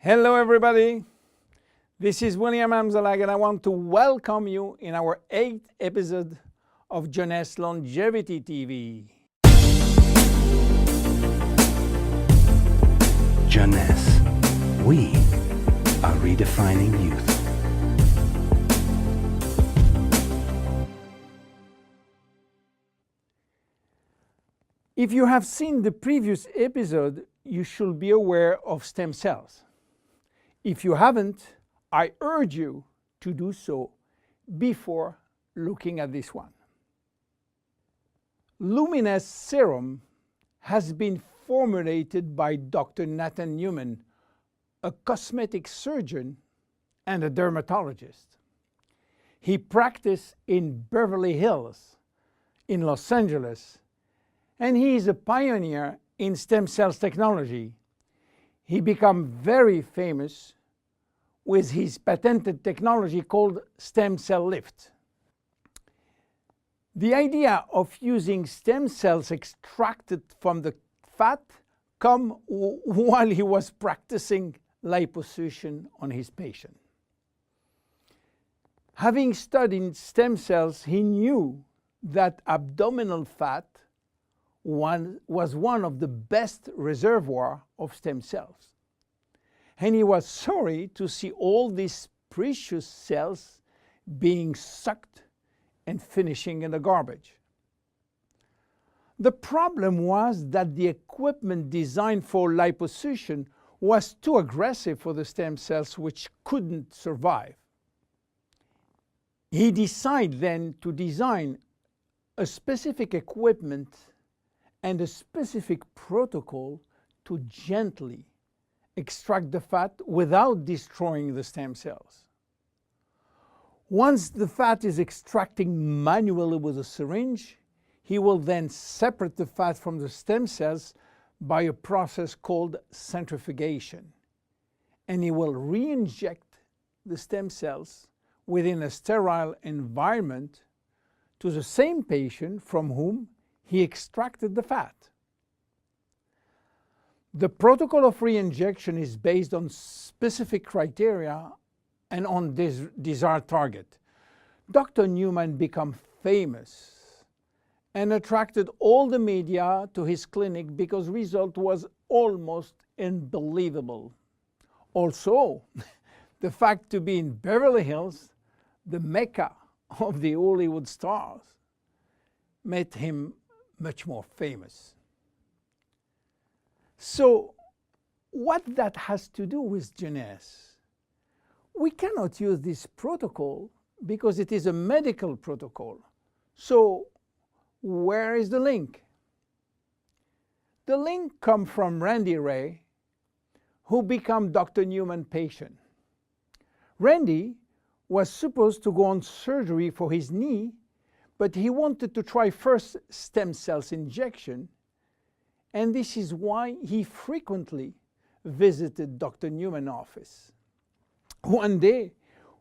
Hello everybody, this is William Amzalag and I want to welcome you in our 8th episode of Jeunesse Longevity TV. Jeunesse, we are redefining youth. If you have seen the previous episode, you should be aware of stem cells. If you haven't, I urge you to do so before looking at this one. Luminese serum has been formulated by Dr. Nathan Newman, a cosmetic surgeon and a dermatologist. He practiced in Beverly Hills, in Los Angeles, and he is a pioneer in stem cells technology. He became very famous with his patented technology called stem cell lift. The idea of using stem cells extracted from the fat came while he was practicing liposuction on his patient. Having studied stem cells, he knew that abdominal fat was one of the best reservoirs of stem cells. And he was sorry to see all these precious cells being sucked and finishing in the garbage. The problem was that the equipment designed for liposuction was too aggressive for the stem cells, which couldn't survive. He decided then to design a specific equipment and a specific protocol to gently extract the fat without destroying the stem cells. Once the fat is extracted manually with a syringe, he will then separate the fat from the stem cells by a process called centrifugation. And he will re-inject the stem cells within a sterile environment to the same patient from whom he extracted the fat. The protocol of re-injection is based on specific criteria and on this desired target. Dr. Newman became famous and attracted all the media to his clinic because the result was almost unbelievable. Also, the fact to be in Beverly Hills, the mecca of the Hollywood stars, made him much more famous. So, what that has to do with Jeunesse? We cannot use this protocol because it is a medical protocol. So, where is the link? The link comes from Randy Ray, who became Dr. Newman's patient. Randy was supposed to go on surgery for his knee, but he wanted to try first stem cells injection, and this is why he frequently visited Dr. Newman's office. One day,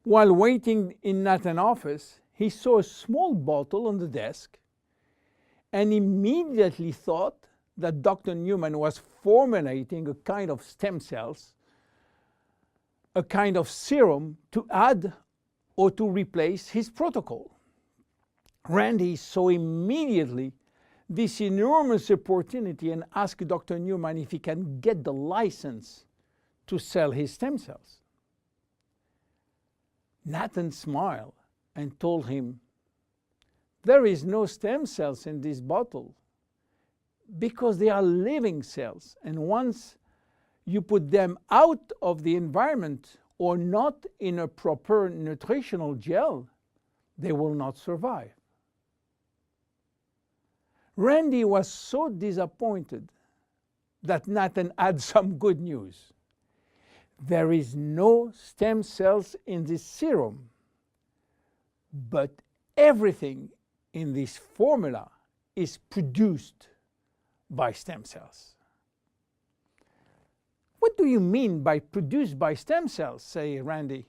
while waiting in Nathan's office, he saw a small bottle on the desk and immediately thought that Dr. Newman was formulating a kind of stem cells, a kind of serum to add or to replace his protocol. Randy saw immediately this enormous opportunity and asked Dr. Newman if he can get the license to sell his stem cells. Nathan smiled and told him, "There is no stem cells in this bottle because they are living cells, and once you put them out of the environment or not in a proper nutritional gel, they will not survive." Randy was so disappointed that Nathan had some good news. There is no stem cells in this serum, but everything in this formula is produced by stem cells. What do you mean by produced by stem cells, say Randy?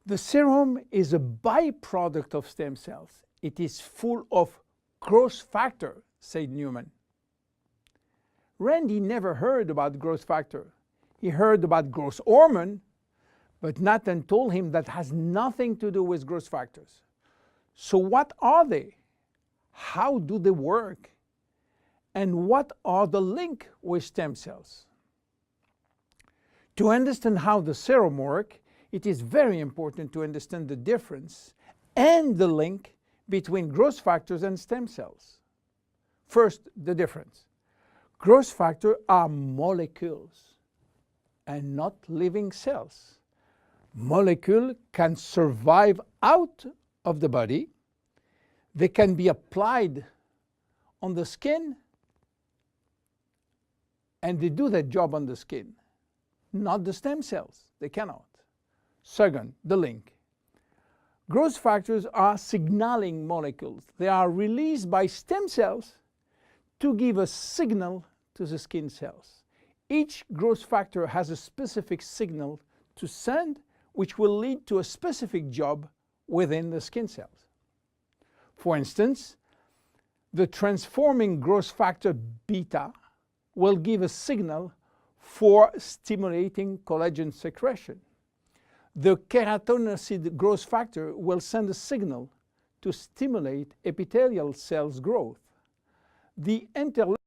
The serum is a byproduct of stem cells. It is full of growth factor, said Newman. Randy never heard about growth factor. He heard about growth hormone, but Nathan told him that has nothing to do with growth factors. So what are they? How do they work? And what are the link with stem cells? To understand how the serum works, it is very important to understand the difference and the link between growth factors and stem cells. First, the difference. Growth factors are molecules and not living cells. Molecules can survive out of the body. They can be applied on the skin, and they do that job on the skin. Not the stem cells. They cannot. Second, the link. Growth factors are signaling molecules. They are released by stem cells to give a signal to the skin cells. Each growth factor has a specific signal to send, which will lead to a specific job within the skin cells. For instance, the transforming growth factor beta will give a signal for stimulating collagen secretion. The keratinocyte growth factor will send a signal to stimulate epithelial cells growth. The interleukin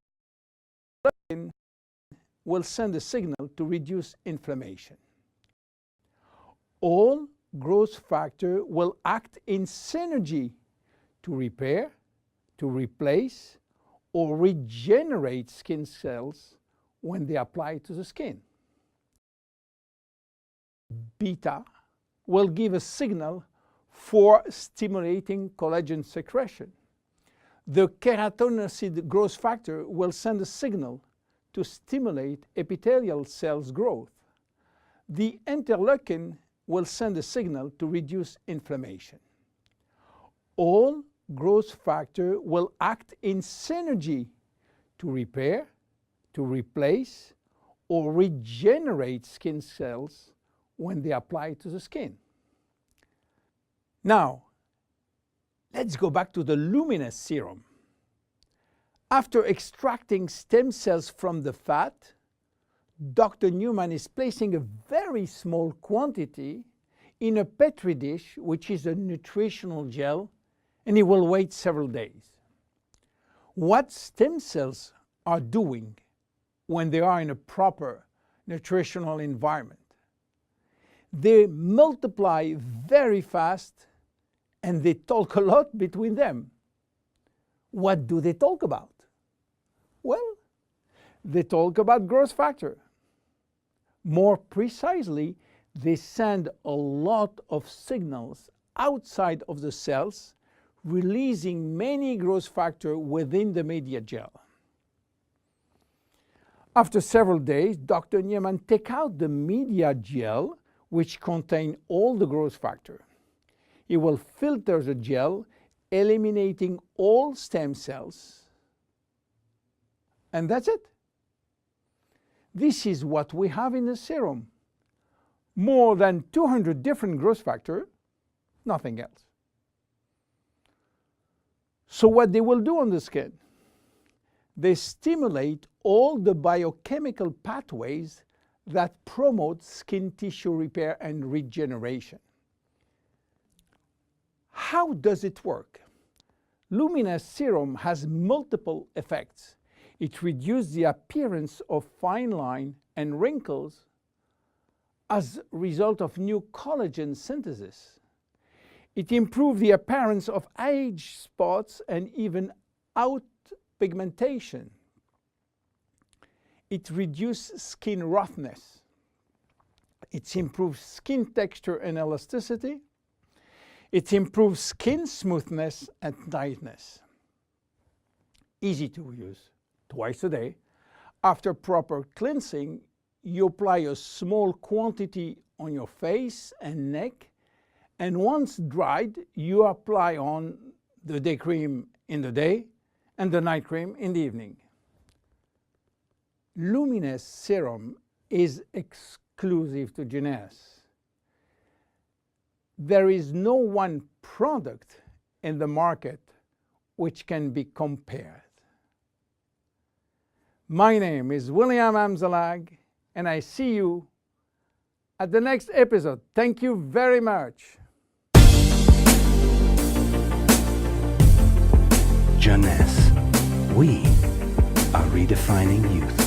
will send a signal to reduce inflammation. All growth factors will act in synergy to repair, to replace, or regenerate skin cells when they apply to the skin. Beta will give a signal for stimulating collagen secretion. The keratinocyte growth factor will send a signal to stimulate epithelial cells growth. The interleukin will send a signal to reduce inflammation. All growth factors will act in synergy to repair, to replace, or regenerate skin cells when they apply to the skin. Now, let's go back to the Luminese serum. After extracting stem cells from the fat, Dr. Newman is placing a very small quantity in a petri dish, which is a nutritional gel, and he will wait several days. What stem cells are doing when they are in a proper nutritional environment? They multiply very fast and they talk a lot between them. What do they talk about? Well, they talk about growth factor. More precisely, they send a lot of signals outside of the cells, releasing many growth factors within the media gel. After several days, Dr. Newman takes out the media gel, which contains all the growth factor. He will filter the gel, eliminating all stem cells. And that's it. This is what we have in the serum. More than 200 different growth factors, nothing else. So what they will do on the skin? They stimulate all the biochemical pathways that promote skin tissue repair and regeneration. How does it work? Luminese serum has multiple effects. It reduces the appearance of fine lines and wrinkles as a result of new collagen synthesis. It improves the appearance of age spots and even out pigmentation. It reduces skin roughness. It improves skin texture and elasticity. It improves skin smoothness and tightness. Easy to use. Twice a day. After proper cleansing, you apply a small quantity on your face and neck, and once dried, you apply on the day cream in the day and the night cream in the evening. Luminese serum is exclusive to Jeunesse. There is no one product in the market which can be compared. My name is William Amzalag, and I see you at the next episode. Thank you very much. Jeunesse. We are redefining youth.